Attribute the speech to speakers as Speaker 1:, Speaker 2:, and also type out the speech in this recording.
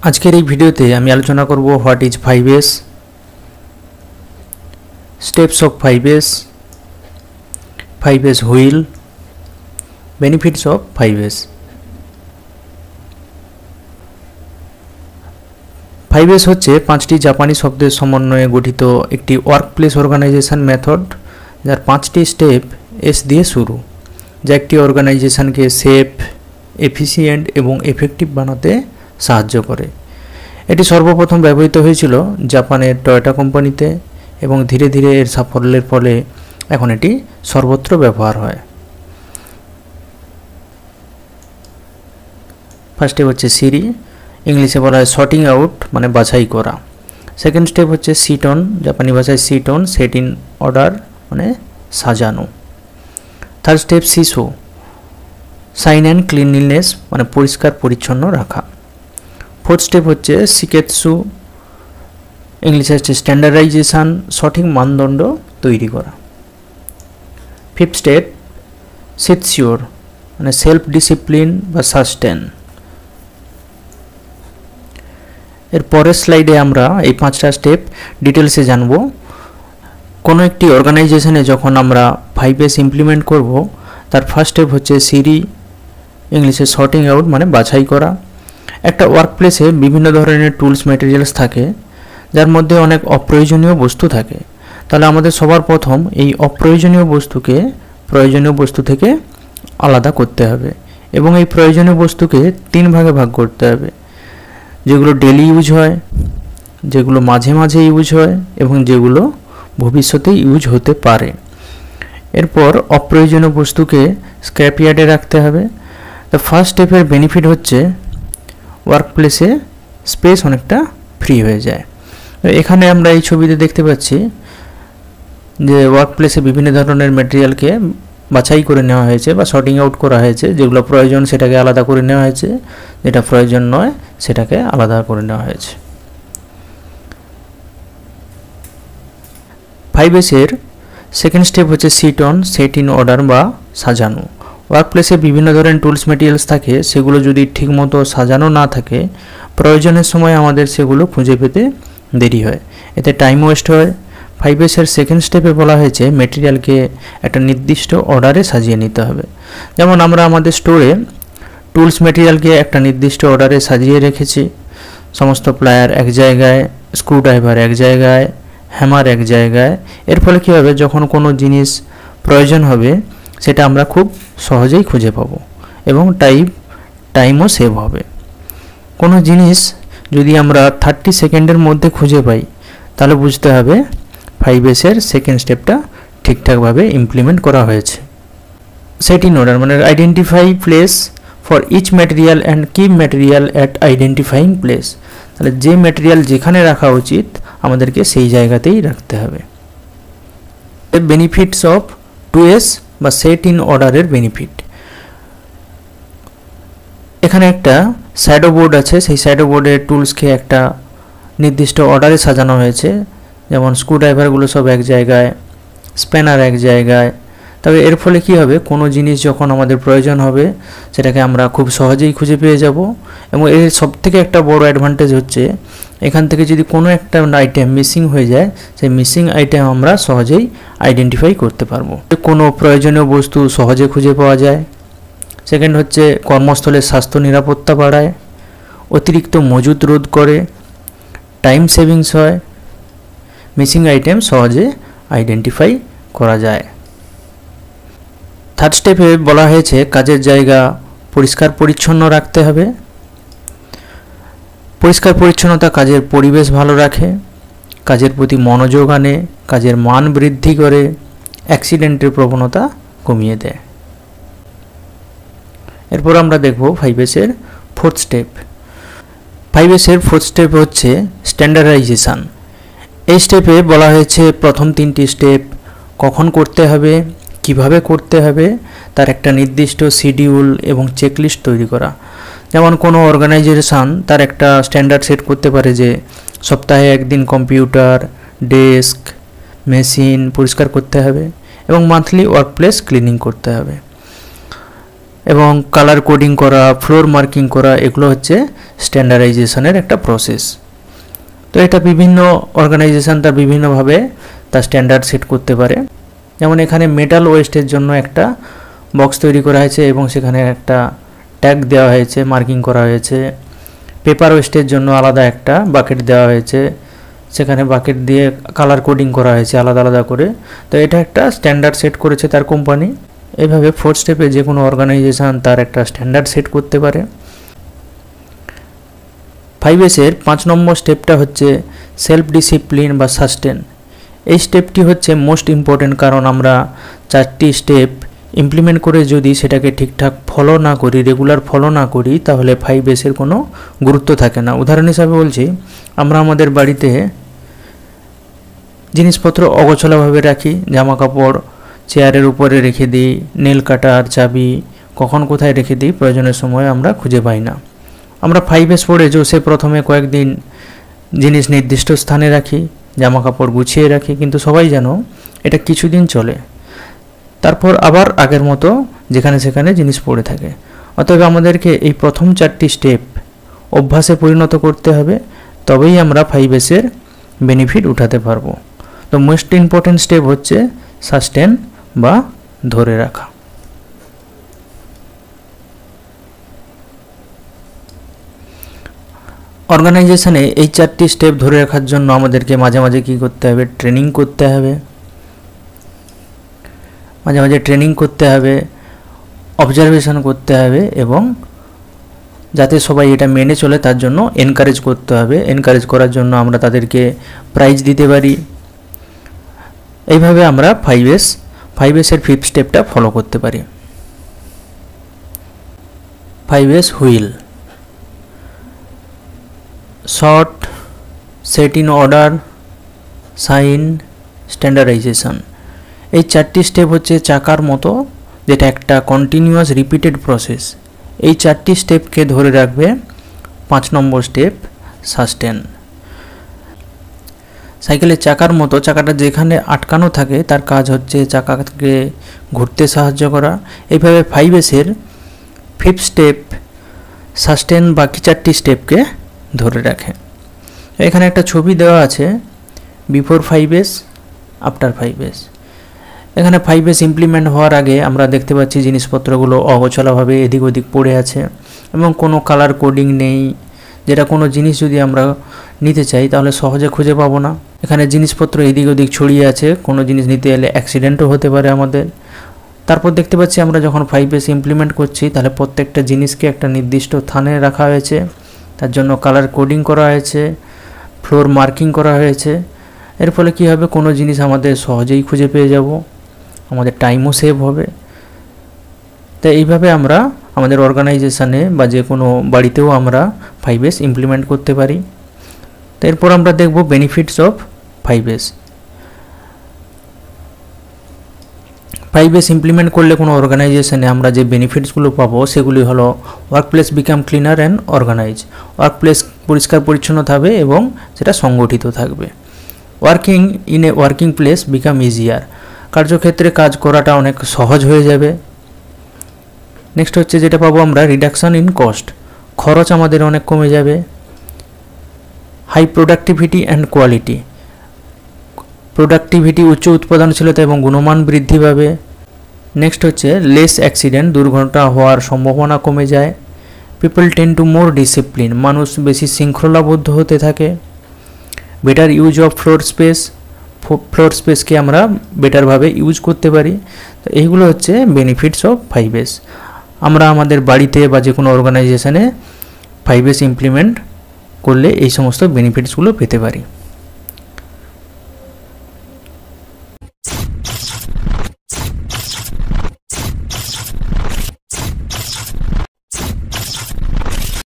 Speaker 1: আজকের এই ভিডিওতে আমি আলোচনা করব what is 5S, steps of 5S, 5S wheel, benefits of 5S। 5S হচ্ছে 5টি জাপানি শব্দের সমন্বয়ে গঠিত একটি ওয়ার্কপ্লেস অর্গানাইজেশন মেথড, যার 5টি স্টেপ এস দিয়ে শুরু, যা একটি অর্গানাইজেশনকে সেফ, এফিসিয়েন্ট এবং এফেক্টিভ বানাতে সাহায্য করে। এটি সর্বপ্রথম ব্যবহৃত হয়েছিল জাপানের টয়োটা কোম্পানিতে এবং ধীরে ধীরে এর সাফল্যের ফলে এখন এটি সর্বত্র ব্যবহার হয়। ফার্স্ট স্টেপ হচ্ছে সিরি, ইংলিশে বলা হয় সর্টিং আউট মানে বাছাই করা। সেকেন্ড স্টেপ হচ্ছে সিট অন, জাপানি ভাষায় সিট অন, সেট ইন অর্ডার মানে সাজানো। থার্ড স্টেপ সিসো, সাইন অ্যান্ড ক্লিনলিনেস মানে পরিষ্কার পরিচ্ছন্ন রাখা। ফোর্থ স্টেপ হচ্ছে সিকেৎসু, ইংলিশে হচ্ছে স্ট্যান্ডার্ডাইজেশন, সঠিক মানদণ্ড তৈরি করা। ফিফথ স্টেপ সেটসিওর মানে সেলফ ডিসিপ্লিন বা সাস্টেন। এর পরের স্লাইডে আমরা এই 5টা স্টেপ ডিটেলসে জানব। কোনো একটি অর্গানাইজেশনে যখন আমরা 5S ইমপ্লিমেন্ট করব, তার ফার্স্ট স্টেপ হচ্ছে সিরি, ইংলিশে সর্টিং আউট মানে বাছাই করা। একটা ওয়ার্কপ্লেসে বিভিন্ন ধরনের টুলস ম্যাটেরিয়ালস থাকে, যার মধ্যে অনেক অপ্রয়োজনীয় বস্তু থাকে। তাহলে আমাদের সবার প্রথম এই অপ্রয়োজনীয় বস্তুকে প্রয়োজনীয় বস্তু থেকে আলাদা করতে হবে এবং এই প্রয়োজনীয় বস্তুকে 3 ভাগে ভাগ করতে হবে, যেগুলো ডেলি ইউজ হয়, যেগুলো মাঝে মাঝে ইউজ হয় এবং যেগুলো ভবিষ্যতে ইউজ হতে পারে। এরপর অপ্রয়োজনীয় বস্তুকে স্ক্র্যাপ ইয়ার্ডে রাখতে হবে। তো ফার্স্ট স্টেপের বেনিফিট হচ্ছে ওয়ার্কপ্লেসে স্পেস অনেকটা ফ্রি হয়ে যায়। এখানে আমরা এই ছবিতে দেখতে পাচ্ছি যে ওয়ার্কপ্লেসে বিভিন্ন ধরনের ম্যাটেরিয়ালকে বাছাই করে নেওয়া হয়েছে বা সর্টিং আউট করা হয়েছে। যেগুলো প্রয়োজন সেটাকে আলাদা করে নেওয়া হয়েছে, যেটা প্রয়োজন নয় সেটাকে আলাদা করে নেওয়া হয়েছে। 5S এর সেকেন্ড স্টেপ হচ্ছে সিট অন, সেট ইন অর্ডার বা সাজানো। ওয়ার্কপ্লেসে বিভিন্ন ধরনের টুলস ম্যাটেরিয়ালস থাকে, সেগুলো যদি ঠিকমতো সাজানো না থাকে, প্রয়োজনের সময় আমাদের সেগুলো খুঁজে পেতে দেরি হয়, এতে টাইম ওয়েস্ট হয়। 5S এর সেকেন্ড স্টেপে বলা হয়েছে ম্যাটেরিয়ালকে একটা নির্দিষ্ট অর্ডারে সাজিয়ে নিতে হবে। যেমন আমরা আমাদের স্টোরে টুলস ম্যাটেরিয়ালকে একটা নির্দিষ্ট অর্ডারে সাজিয়ে রেখেছি। সমস্ত প্লায়ার এক জায়গায়, স্ক্রুড্রাইভার এক জায়গায়, হ্যামার এক জায়গায়। এর ফলে কী হবে, যখন কোনো জিনিস প্রয়োজন হবে সেটা আমরা খুব সহজেই খুঁজে পাবো এবং টাইমও সেভ হবে। কোনো জিনিস যদি আমরা 30 সেকেন্ডের মধ্যে খুঁজে পাই, তাহলে বুঝতে হবে 5S এর সেকেন্ড স্টেপটা ঠিকঠাকভাবে ইমপ্লিমেন্ট করা হয়েছে। সেট ইন অর্ডার মানে identify place for each material and keep material at identifying place. তাহলে যে ম্যাটেরিয়াল যেখানে রাখা উচিত আমাদেরকে সেই জায়গাতেই রাখতে হবে। বেনিফিটস অফ 2S বা সেট ইন অর্ডারের বেনিফিট। এখানে একটা শ্যাডো বোর্ড আছে, সেই শ্যাডো বোর্ডের টুলসকে একটা নির্দিষ্ট অর্ডারে সাজানো হয়েছে। যেমন স্ক্রুড্রাইভারগুলো সব এক জায়গায়, স্প্যানার এক জায়গায়। তবে এর ফলে কি হবে, কোনো জিনিস যখন আমাদের প্রয়োজন হবে সেটাকে আমরা খুব সহজেই খুঁজে পেয়ে যাব। এবং এর সবথেকে একটা বড় অ্যাডভান্টেজ হচ্ছে, এখান থেকে যদি কোনো একটা আইটেম মিসিং হয়ে যায়, সেই মিসিং আইটেম আমরা সহজেই আইডেন্টিফাই করতে পারবো। কোনো প্রয়োজনীয় বস্তু সহজে খুঁজে পাওয়া যায়। সেকেন্ড হচ্ছে কর্মস্থলের স্বাস্থ্য নিরাপত্তা বাড়ায়, অতিরিক্ত মজুত রোধ করে, টাইম সেভিংস হয়, মিসিং আইটেম সহজে আইডেন্টিফাই করা যায়। থার্ড স্টেপে বলা হয়েছে কাজের জায়গা পরিষ্কার পরিচ্ছন্ন রাখতে হবে। পরিষ্কার পরিচ্ছন্নতা কাজের পরিবেশ ভালো রাখে, কাজের প্রতি মনোযোগ আনে, কাজের মান বৃদ্ধি করে, অ্যাক্সিডেন্টের প্রবণতা কমিয়ে দেয়। এরপর আমরা দেখব 5S এর ফোর্থ স্টেপ। 5S এর ফোর্থ স্টেপ হচ্ছে স্ট্যান্ডার্ডাইজেশন। এই স্টেপে বলা হয়েছে প্রথম 3টি স্টেপ কখন করতে হবে, কিভাবে করতে হবে, তার একটা নির্দিষ্ট শিডিউল এবং চেকলিস্ট তৈরি করা। যেমন কোনো অর্গানাইজেশন তার একটা স্ট্যান্ডার্ড সেট করতে পারে যে সপ্তাহে একদিন কম্পিউটার, ডেস্ক, মেশিন পরিষ্কার করতে হবে এবং মান্থলি ওয়ার্কপ্লেস ক্লিনিং করতে হবে। এবং কালার কোডিং করা, ফ্লোর মার্কিং করা, এগুলো হচ্ছে স্ট্যান্ডার্ডাইজেশনের একটা প্রসেস। তো এটা বিভিন্ন অর্গানাইজেশন তার বিভিন্নভাবে তার স্ট্যান্ডার্ড সেট করতে পারে। যেমন এখানে মেটাল ওয়েস্টের জন্য একটা বক্স তৈরি করা হয়েছে এবং সেখানে একটা ট্যাগ দেওয়া হয়েছে, মার্কিং করা হয়েছে। পেপার ওয়েস্টের জন্য আলাদা একটা বাকেট দেওয়া হয়েছে, সেখানে বাকেট দিয়ে কালার কোডিং করা হয়েছে আলাদা আলাদা করে। তো এটা একটা স্ট্যান্ডার্ড সেট করেছে তার কোম্পানি। এইভাবে 4 স্টেপে যে কোনো অর্গানাইজেশন তার একটা স্ট্যান্ডার্ড সেট করতে পারে। 5Sএর 5 নম্বর স্টেপটা হচ্ছে সেলফ ডিসিপ্লিন বা সাস্টেন। এই স্টেপটি হচ্ছে মোস্ট ইম্পর্টেন্ট, কারণ আমরা 4টি স্টেপ ইমপ্লিমেন্ট করে যদি সেটাকে ঠিকঠাক ফলো না করি, রেগুলার ফলো না করি, তাহলে 5Sএর কোনো গুরুত্ব থাকে না। উদাহরণ হিসাবে বলছি, আমরা আমাদের বাড়িতে জিনিসপত্র অগোছালোভাবে রাখি, জামা কাপড় চেয়ারের উপরে রেখে দিই, নেল কাটার, চাবি কখন কোথায় রেখে দিই প্রয়োজনের সময় আমরা খুঁজে পাই না। আমরা 5S পড়ে সে প্রথমে কয়েকদিন জিনিস নির্দিষ্ট স্থানে রাখি, জামা কাপড় গুছিয়ে রাখি, কিন্তু সবাই জানো এটা কিছুদিন চলে, তারপর আবার আগের মতো যেখানে সেখানে জিনিস পড়ে থাকে। অতএব আমাদেরকে এই প্রথম 4টি স্টেপ অভ্যাসে পরিণত করতে হবে, তবেই আমরা 5Sএর বেনিফিট উঠাতে পারবো। তো মোস্ট ইম্পর্টেন্ট স্টেপ হচ্ছে সাস্টেন বা ধরে রাখা। অর্গানাইজেশনে এই 4টি স্টেপ ধরে রাখার জন্য আমাদেরকে মাঝে মাঝে কী করতে হবে? ট্রেনিং করতে হবে, মাঝে মাঝে ট্রেনিং করতে হবে, অবজারভেশন করতে হবে, এবং যাতে সবাই এটা মেনে চলে তার জন্য এনকারেজ করতে হবে। এনকারেজ করার জন্য আমরা তাদেরকে প্রাইজ দিতে পারি। এইভাবে আমরা 5Sএর 5th স্টেপটা ফলো করতে পারি। 5S wheel: sort, set in order, shine, standardisation. এই 4টি স্টেপ হচ্ছে চাকার মতো, যেটা একটা কন্টিনিউয়াস রিপিটেড প্রসেস। এই 4টি স্টেপকে ধরে রাখবে 5 নম্বর স্টেপ সাস্টেন। সাইকেলের চাকার মতো চাকাটা যেখানে আটকানো থাকে তার কাজ হচ্ছে চাকাকে ঘুরতে সাহায্য করা। এইভাবে 5Sএর 5th স্টেপ সাস্টেন বাকি 4টি স্টেপকে ধরে রাখে। এখানে একটা ছবি দেওয়া আছে, বিফোর 5S, আফটার 5S। এখানে 5S ইমপ্লিমেন্ট হওয়ার আগে আমরা দেখতে পাচ্ছি জিনিসপত্রগুলো অগোছালোভাবে এদিক ওদিক পড়ে আছে এবং কোনো কালার কোডিং নেই, যেটা কোনো জিনিস যদি আমরা নিতে চাই তাহলে সহজে খুঁজে পাবো না। এখানে জিনিসপত্র এদিক ওদিক ছড়িয়ে আছে, কোনো জিনিস নিতে এলে অ্যাক্সিডেন্টও হতে পারে আমাদের। তারপর দেখতে পাচ্ছি আমরা যখন 5S ইমপ্লিমেন্ট করছি তাহলে প্রত্যেকটা জিনিসকে একটা নির্দিষ্ট স্থানে রাখা হয়েছে, তার জন্য কালার কোডিং করা হয়েছে, ফ্লোর মার্কিং করা হয়েছে। এর ফলে কী হবে? কোনো জিনিস আমাদের সহজেই খুঁজে পেয়ে যাব, আমাদের টাইমও সেভ হবে। তাই এইভাবে আমরা আমাদের অর্গানাইজেশানে বা যে কোনো বাড়িতেও আমরা 5S ইমপ্লিমেন্ট করতে পারি। তো এরপর আমরা দেখব benefits of 5S। 5S implement করলে কোনো অর্গানাইজেশনে আমরা যে বেনিফিটসগুলো পাবো সেগুলি হলো workplace become cleaner and organise. Workplace পরিষ্কার পরিচ্ছন্ন থাকবে এবং সেটা সংগঠিত থাকবে। Working in a working place become easier. কার্যক্ষেত্রে কাজ করাটা অনেক সহজ হয়ে যাবে। নেক্সট হচ্ছে যেটা পাবো আমরা রিডাকশান ইন কস্ট, খরচ আমাদের অনেক কমে যাবে। High productivity and quality, productivity উচ্চ উৎপাদনশীলতা এবং গুণমান বৃদ্ধি পাবে। নেক্সট হচ্ছে লেস অ্যাক্সিডেন্ট, দুর্ঘটনা হওয়ার সম্ভাবনা কমে যায়। People tend to more discipline, মানুষ বেশি শৃঙ্খলাবদ্ধ হতে থাকে। Better use of floor space, floor স্পেসকে আমরা বেটারভাবে ইউজ করতে পারি। তো এইগুলো হচ্ছে বেনিফিটস অফ 5S। আমরা আমাদের বাড়িতে বা যে কোনো অর্গানাইজেশনে 5S ইমপ্লিমেন্ট করলে এই সমস্ত বেনিফিটসগুলো পেতে পারি।